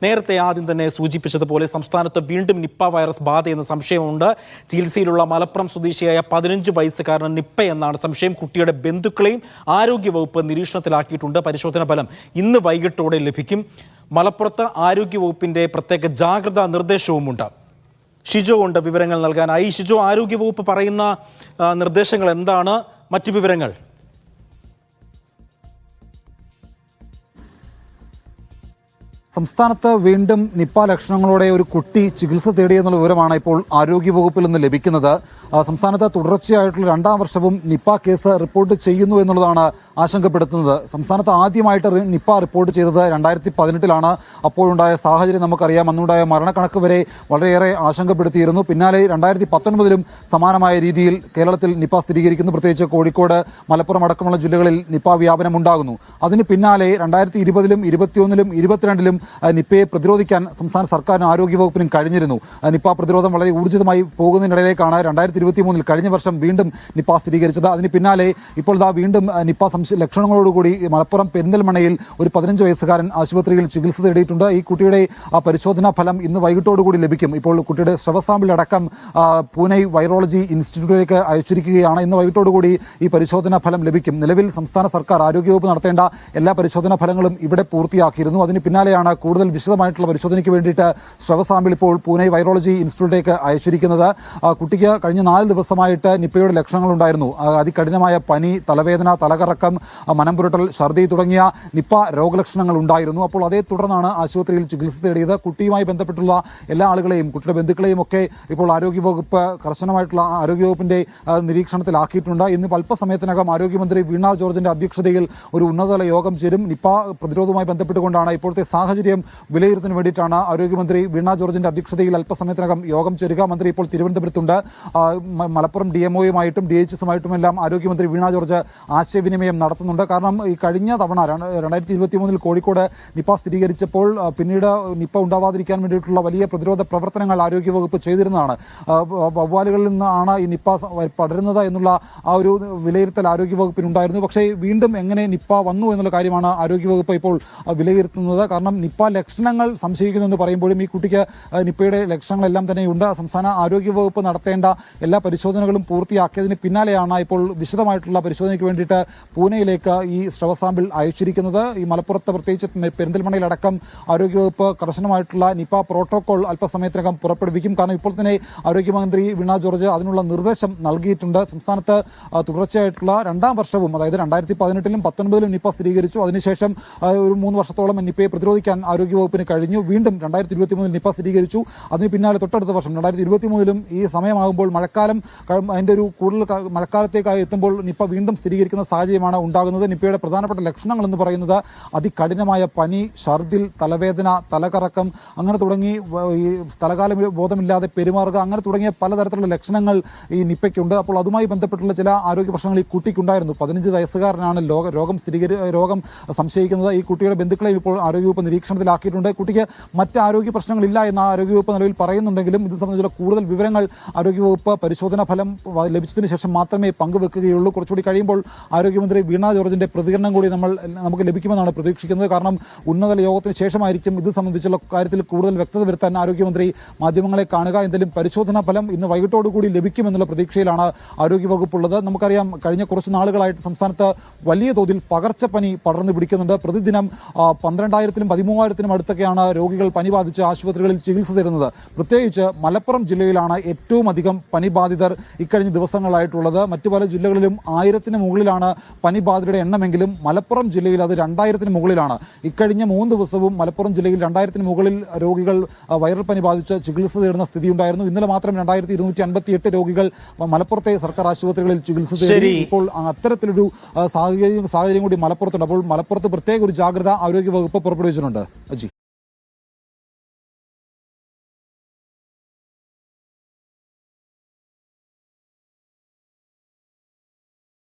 നേരത്തെ ആദ്യം തന്നെ സൂചിപ്പിച്ചതുപോലെ സംസ്ഥാനത്ത് വീണ്ടും നിപ്പ വൈറസ് ബാധയെന്ന സംശയമുണ്ട്. ചികിത്സയിലുള്ള മലപ്പുറം സ്വദേശിയായ 15 വയസ്സുകാരന് നിപ്പ എന്നാണ് സംശയം. കുട്ടിയുടെ ബന്ധുക്കളെയും ആരോഗ്യവകുപ്പ് നിരീക്ഷണത്തിലാക്കിയിട്ടുണ്ട്. പരിശോധന ഫലം ഇന്ന് വൈകിട്ടോടെ ലഭിക്കും. മലപ്പുറത്ത് ആരോഗ്യവകുപ്പിന്റെ പ്രത്യേക ജാഗ്രതാ നിർദ്ദേശവുമുണ്ട്. ഷിജോ ഉണ്ട് വിവരങ്ങൾ നൽകാനായി. ഷിജോ, ആരോഗ്യവകുപ്പ് പറയുന്ന നിർദ്ദേശങ്ങൾ എന്താണ്? മറ്റു വിവരങ്ങൾ? സംസ്ഥാനത്ത് വീണ്ടും നിപ്പ ലക്ഷണങ്ങളോടെ ഒരു കുട്ടി ചികിത്സ തേടിയെന്നുള്ള വിവരമാണ് ഇപ്പോൾ ആരോഗ്യവകുപ്പിൽ നിന്ന് ലഭിക്കുന്നത്. സംസ്ഥാനത്ത് തുടർച്ചയായിട്ടുള്ള 2ാം വർഷവും നിപ്പ കേസ് റിപ്പോർട്ട് ചെയ്യുന്നു എന്നുള്ളതാണ് ആശങ്കപ്പെടുത്തുന്നത്. സംസ്ഥാനത്ത് ആദ്യമായിട്ട് നിപ്പ റിപ്പോർട്ട് ചെയ്തത് 2018 അപ്പോഴുണ്ടായ സാഹചര്യം നമുക്കറിയാം. അന്നുണ്ടായ മരണക്കണക്ക് വരെ വളരെയേറെ ആശങ്കപ്പെടുത്തിയിരുന്നു. പിന്നാലെ 2019 സമാനമായ രീതിയിൽ കേരളത്തിൽ നിപ്പ സ്ഥിരീകരിക്കുന്നു. പ്രത്യേകിച്ച് കോഴിക്കോട്, മലപ്പുറം അടക്കമുള്ള ജില്ലകളിൽ നിപ്പ വ്യാപനം ഉണ്ടാകുന്നു. അതിന് പിന്നാലെ 2020 2021 2022 നിപ്പയെ പ്രതിരോധിക്കാൻ സംസ്ഥാന സർക്കാരിനും ആരോഗ്യവകുപ്പിനും കഴിഞ്ഞിരുന്നു. നിപ്പ പ്രതിരോധം വളരെ ഊർജിതമായി പോകുന്നതിനിടയിലേക്കാണ് 2023 കഴിഞ്ഞ വർഷം വീണ്ടും നിപ്പ സ്ഥിരീകരിച്ചത്. അതിന് പിന്നാലെ ഇപ്പോൾ വീണ്ടും നിപ്പ ലക്ഷണങ്ങളോടുകൂടി മലപ്പുറം പെരിന്തൽമണ്ണയിൽ ഒരു 15 വയസ്സുകാരൻ ആശുപത്രിയിൽ ചികിത്സ തേടിയിട്ടുണ്ട്. ഈ കുട്ടിയുടെ പരിശോധനാ ഫലം ഇന്ന് വൈകിട്ടോടുകൂടി ലഭിക്കും. ഇപ്പോൾ കുട്ടിയുടെ ശവസാമ്പിൾ അടക്കം പൂനെ വൈറോളജി ഇൻസ്റ്റിറ്റ്യൂട്ടിലേക്ക് അയച്ചിരിക്കുകയാണ്. ഇന്ന് വൈകിട്ടോടുകൂടി ഈ പരിശോധനാ ഫലം ലഭിക്കും. നിലവിൽ സംസ്ഥാന സർക്കാർ ആരോഗ്യവകുപ്പ് നടത്തേണ്ട എല്ലാ പരിശോധനാ ഫലങ്ങളും ഇവിടെ പൂർത്തിയാക്കിയിരുന്നു. അതിന് പിന്നാലെയാണ് കൂടുതൽ വിശദമായിട്ടുള്ള പരിശോധനയ്ക്ക് വേണ്ടിയിട്ട് ശവസാമ്പിൾ ഇപ്പോൾ പൂനെ വൈറോളജി ഇൻസ്റ്റിറ്റ്യൂട്ടിലേക്ക് അയച്ചിരിക്കുന്നത്. കുട്ടിക്ക് കഴിഞ്ഞ 4 ദിവസമായിട്ട് നിപ്പയുടെ ലക്ഷണങ്ങളുണ്ടായിരുന്നു. അതികഠിനമായ പനി, തലവേദന, തലകറക്കം, മനംപുരട്ടൽ, ഛർദി തുടങ്ങിയ നിപ്പ രോഗലക്ഷണങ്ങൾ ഉണ്ടായിരുന്നു. അപ്പോൾ അതേ തുടർന്നാണ് ആശുപത്രിയിൽ ചികിത്സ തേടിയത്. കുട്ടിയുമായി ബന്ധപ്പെട്ടുള്ള എല്ലാ ആളുകളെയും കുട്ടിയുടെ ബന്ധുക്കളെയും ഒക്കെ ഇപ്പോൾ ആരോഗ്യവകുപ്പ് കർശനമായിട്ടുള്ള ആരോഗ്യവകുപ്പിന്റെ നിരീക്ഷണത്തിലാക്കിയിട്ടുണ്ട്. ഇന്ന് അല്പസമയത്തിനകം ആരോഗ്യമന്ത്രി വീണ ജോർജിന്റെ അധ്യക്ഷതയിൽ ഒരു ഉന്നതതല യോഗം ചേരും. നിപ്പ പ്രതിരോധവുമായി ബന്ധപ്പെട്ടുകൊണ്ടാണ് ഇപ്പോഴത്തെ സാഹചര്യം വിലയിരുത്താൻ വേണ്ടിയിട്ടാണ് ആരോഗ്യമന്ത്രി വീണ ജോർജിന്റെ അധ്യക്ഷതയിൽ അല്പസമയത്തിനകം യോഗം ചേരുക. മന്ത്രി ഇപ്പോൾ തിരുവനന്തപുരത്തുണ്ട്. മലപ്പുറം DMOയുമായിട്ടും DHSുമായിട്ടുമെല്ലാം ആരോഗ്യമന്ത്രി വീണ ജോർജ് ആശയവിനിമയം നടത്തുന്നുണ്ട്. കാരണം ഈ കഴിഞ്ഞ തവണ 2023 കോഴിക്കോട് നിപ്പ സ്ഥിരീകരിച്ചപ്പോൾ പിന്നീട് നിപ്പ ഉണ്ടാവാതിരിക്കാൻ വേണ്ടിയിട്ടുള്ള വലിയ പ്രതിരോധ പ്രവർത്തനങ്ങൾ ആരോഗ്യവകുപ്പ് ചെയ്തിരുന്നതാണ്. വവ്വാലുകളിൽ നിന്നാണ് ഈ നിപ്പ പടരുന്നത് എന്നുള്ള ആ ഒരു വിലയിരുത്തൽ ആരോഗ്യവകുപ്പിനുണ്ടായിരുന്നു. പക്ഷേ വീണ്ടും എങ്ങനെ നിപ്പ വന്നു എന്നുള്ള കാര്യമാണ് ആരോഗ്യവകുപ്പ് ഇപ്പോൾ വിലയിരുത്തുന്നത്. കാരണം നിപ്പ ലക്ഷണങ്ങൾ സംശയിക്കുന്നെന്ന് പറയുമ്പോഴും ഈ കുട്ടിക്ക് നിപ്പയുടെ ലക്ഷണങ്ങളെല്ലാം തന്നെയുണ്ട്. സംസ്ഥാന ആരോഗ്യവകുപ്പ് നടത്തേണ്ട എല്ലാ പരിശോധനകളും പൂർത്തിയാക്കിയതിന് പിന്നാലെയാണ് ഇപ്പോൾ വിശദമായിട്ടുള്ള പരിശോധനയ്ക്ക് വേണ്ടിയിട്ട് പൂനെയിലേക്ക് ഈ ശവസാമ്പിൾ അയച്ചിരിക്കുന്നത്. ഈ മലപ്പുറത്ത് പ്രത്യേകിച്ച് പെരിന്തൽമണ്ണയിലടക്കം ആരോഗ്യവകുപ്പ് കർശനമായിട്ടുള്ള നിപ്പ പ്രോട്ടോകോൾ അല്പസമയത്തിനകം പുറപ്പെടുവിക്കും. കാരണം ഇപ്പോൾ തന്നെ ആരോഗ്യമന്ത്രി വീണ ജോർജ് അതിനുള്ള നിർദ്ദേശം നൽകിയിട്ടുണ്ട്. സംസ്ഥാനത്ത് തുടർച്ചയായിട്ടുള്ള 2ാം വർഷവും, അതായത് 2018 19 നിപ്പ സ്ഥിരീകരിച്ചു. അതിനുശേഷം ഒരു 3 വർഷത്തോളം നിപ്പയെ പ്രതിരോധിക്കാൻ ആരോഗ്യവകുപ്പിന് കഴിഞ്ഞു. വീണ്ടും 2023 നിപ്പ സ്ഥിരീകരിച്ചു. അതിന് പിന്നാലെ തൊട്ടടുത്ത വർഷം 2023 ഈ സമയമാകുമ്പോൾ മഴക്കാലം അതിൻ്റെ ഒരു കൂടുതൽ മഴക്കാലത്തേക്കായി എത്തുമ്പോൾ നിപ്പ വീണ്ടും സ്ഥിരീകരിക്കുന്ന സാഹചര്യമാണ് ഉണ്ടാകുന്നത്. നിപ്പയുടെ പ്രധാനപ്പെട്ട ലക്ഷണങ്ങൾ എന്ന് പറയുന്നത് അതികഠിനമായ പനി, ഛർദിൽ, തലവേദന, തലകറക്കം, അങ്ങനെ തുടങ്ങി ഈ സ്ഥലകാല ബോധമില്ലാതെ പെരുമാറുക, അങ്ങനെ തുടങ്ങിയ പലതരത്തിലുള്ള ലക്ഷണങ്ങൾ ഈ നിപ്പയ്ക്കുണ്ട്. അപ്പോൾ അതുമായി ബന്ധപ്പെട്ടുള്ള ചില ആരോഗ്യ പ്രശ്നങ്ങൾ ഈ കുട്ടിക്കുണ്ടായിരുന്നു. 15 വയസ്സുകാരനാണ് രോഗം സംശയിക്കുന്നത്. ഈ കുട്ടിയുടെ ബന്ധുക്കളെയും ഇപ്പോൾ ആരോഗ്യവകുപ്പ് നിരീക്ഷണത്തിലാക്കിയിട്ടുണ്ട്. കുട്ടിക്ക് മറ്റ് ആരോഗ്യ പ്രശ്നങ്ങളില്ല എന്ന് ആരോഗ്യവകുപ്പ് നിലവിൽ പറയുന്നുണ്ടെങ്കിലും ഇത് സംബന്ധിച്ചുള്ള കൂടുതൽ വിവരങ്ങൾ ആരോഗ്യവകുപ്പ് പരിശോധനാ ഫലം ലഭിച്ചതിന് ശേഷം മാത്രമേ പങ്കുവെക്കുകയുള്ളൂ. കുറച്ചുകൂടി കഴിയുമ്പോൾ ആരോഗ്യമന്ത്രി വീണ ജോർജിന്റെ പ്രതികരണം കൂടി നമുക്ക് ലഭിക്കുമെന്നാണ് പ്രതീക്ഷിക്കുന്നത്. കാരണം ഉന്നതതല യോഗത്തിന് ശേഷമായിരിക്കും ഇത് സംബന്ധിച്ചുള്ള കാര്യത്തിൽ കൂടുതൽ വ്യക്തത വരുത്താൻ ആരോഗ്യമന്ത്രി മാധ്യമങ്ങളെ കാണുക. എന്തെങ്കിലും പരിശോധനാ ഫലം ഇന്ന് വൈകിട്ടോടുകൂടി ലഭിക്കുമെന്നുള്ള പ്രതീക്ഷയിലാണ് ആരോഗ്യവകുപ്പുള്ളത്. നമുക്കറിയാം, കഴിഞ്ഞ കുറച്ച് നാളുകളായിട്ട് സംസ്ഥാനത്ത് വലിയ തോതിൽ പകർച്ചപ്പനി പടർന്നു പിടിക്കുന്നുണ്ട്. പ്രതിദിനം 12,000-നും 13,000-നും അടുത്തൊക്കെയാണ് രോഗികൾ പനി ബാധിച്ച് ആശുപത്രികളിൽ ചികിത്സ തരുന്നത്. പ്രത്യേകിച്ച് മലപ്പുറം ജില്ലയിലാണ് ഏറ്റവും അധികം പനി ബാധിതർ ഇക്കഴിഞ്ഞ ദിവസങ്ങളായിട്ടുള്ളത്. മറ്റു പല ജില്ലകളിലും 1000-ന് മുകളിലാണ് പനി ബാധിതരുടെ എണ്ണമെങ്കിലും മലപ്പുറം ജില്ലയിൽ അത് 2,000-ന് മുകളിലാണ്. ഇക്കഴിഞ്ഞ 3 ദിവസവും മലപ്പുറം ജില്ലയിൽ 2,000-ന് മുകളിൽ രോഗികൾ വൈറൽ പനി ബാധിച്ച് ചികിത്സ തേടുന്ന സ്ഥിതിയുണ്ടായിരുന്നു. ഇന്നലെ മാത്രം 2,258 രോഗികൾ മലപ്പുറത്തെ സർക്കാർ ആശുപത്രികളിൽ ചികിത്സ തേടി. ഇപ്പോൾ അത്തരത്തിലൊരു സാഹചര്യം കൂടി മലപ്പുറത്തുണ്ട്. അപ്പോൾ മലപ്പുറത്ത് പ്രത്യേക ഒരു ജാഗ്രത ആരോഗ്യവകുപ്പ് പുറപ്പെടുവിച്ചിട്ടുണ്ട്. അജി.